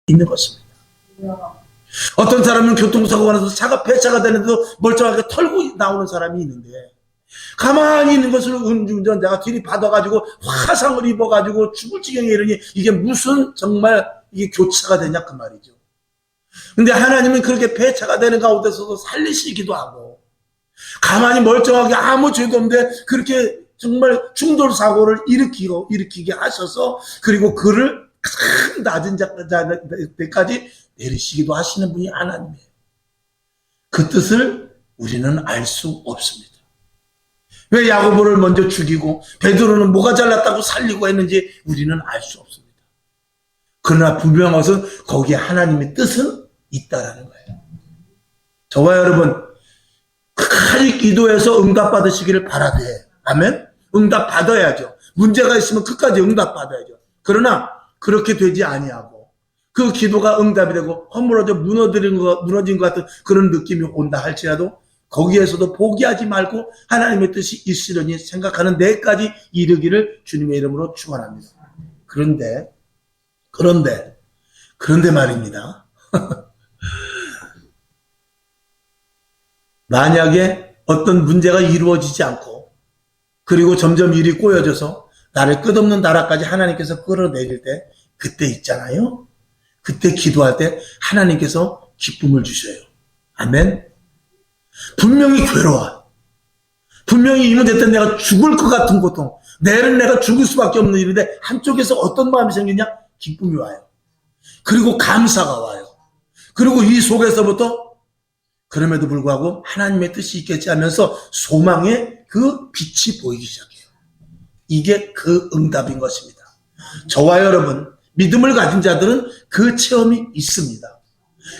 있는 것입니다. 어떤 사람은 교통사고가 나서 차가 폐차가 되는데도 멀쩡하게 털고 나오는 사람이 있는데, 가만히 있는 것을 음주운전자가 들이받아가지고 화상을 입어가지고 죽을 지경에 이르니 이게 무슨 정말 이게 교차가 되냐 그 말이죠. 근데 하나님은 그렇게 폐차가 되는 가운데서도 살리시기도 하고, 가만히 멀쩡하게 아무 죄도 없는데 그렇게 정말 충돌 사고를 일으키게 하셔서, 그리고 그를 큰 낮은 자까지 내리시기도 하시는 분이 하나님이에요. 그 뜻을 우리는 알 수 없습니다. 왜 야고보를 먼저 죽이고 베드로는 뭐가 잘났다고 살리고 했는지 우리는 알 수 없습니다. 그러나 분명한 것은 거기에 하나님의 뜻은 있다라는 거예요. 저와 여러분, 끝까지 기도해서 응답받으시기를 바라되, 아멘? 응답받아야죠. 문제가 있으면 끝까지 응답받아야죠. 그러나 그렇게 되지 아니하고 그 기도가 응답이 되고 허물어져 무너진 것 같은 그런 느낌이 온다 할지라도 거기에서도 포기하지 말고 하나님의 뜻이 있으려니 생각하는 데까지 이르기를 주님의 이름으로 축원합니다. 그런데 말입니다. 만약에 어떤 문제가 이루어지지 않고 그리고 점점 일이 꼬여져서 나를 끝없는 나라까지 하나님께서 끌어내릴 때, 그때 있잖아요. 그때 기도할 때 하나님께서 기쁨을 주셔요. 아멘. 분명히 괴로워. 분명히 이 문제 때문에 내가 죽을 것 같은 고통, 내가 죽을 수밖에 없는 일인데 한쪽에서 어떤 마음이 생기냐? 기쁨이 와요. 그리고 감사가 와요. 그리고 이 속에서부터 그럼에도 불구하고 하나님의 뜻이 있겠지 하면서 소망의 그 빛이 보이기 시작해요. 이게 그 응답인 것입니다. 저와 여러분, 믿음을 가진 자들은 그 체험이 있습니다.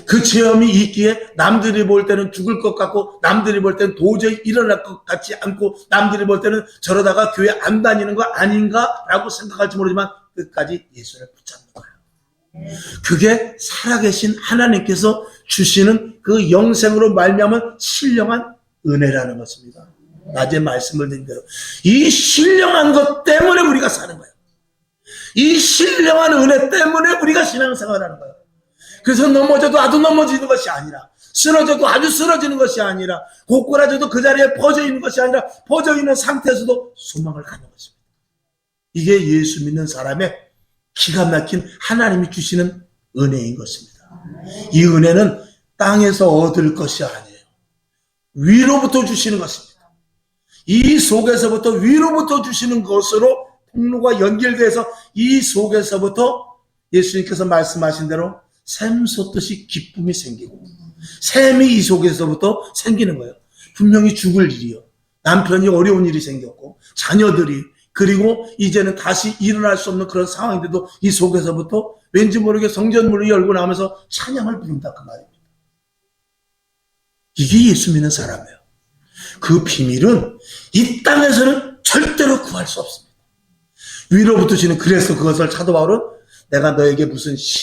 그 체험이 있기에 남들이 볼 때는 죽을 것 같고, 남들이 볼 때는 도저히 일어날 것 같지 않고, 남들이 볼 때는 저러다가 교회 안 다니는 거 아닌가라고 생각할지 모르지만 끝까지 예수를 붙잡는 거예요. 그게 살아계신 하나님께서 주시는 그 영생으로 말미암은 신령한 은혜라는 것입니다. 낮에 말씀을 드린 대로 이 신령한 것 때문에 우리가 사는 거예요. 이 신령한 은혜 때문에 우리가 신앙생활하는 거예요. 그래서 넘어져도 아주 넘어지는 것이 아니라, 쓰러져도 아주 쓰러지는 것이 아니라, 고꾸라져도 그 자리에 퍼져 있는 것이 아니라, 퍼져 있는 상태에서도 소망을 갖는 것입니다. 이게 예수 믿는 사람의 기가 막힌 하나님이 주시는 은혜인 것입니다. 이 은혜는 땅에서 얻을 것이 아니에요. 위로부터 주시는 것입니다. 이 속에서부터 위로부터 주시는 것으로 통로가 연결돼서 이 속에서부터 예수님께서 말씀하신 대로 샘 솟듯이 기쁨이 생기고, 샘이 이 속에서부터 생기는 거예요. 분명히 죽을 일이요, 남편이 어려운 일이 생겼고, 자녀들이, 그리고 이제는 다시 일어날 수 없는 그런 상황인데도 이 속에서부터 왠지 모르게 성전문을 열고 나면서 찬양을 부른다 그 말입니다. 이게 예수 믿는 사람이에요. 그 비밀은 이 땅에서는 절대로 구할 수 없습니다. 위로부터 주는, 그래서 그것을 사도 바울은 내가 너에게 무슨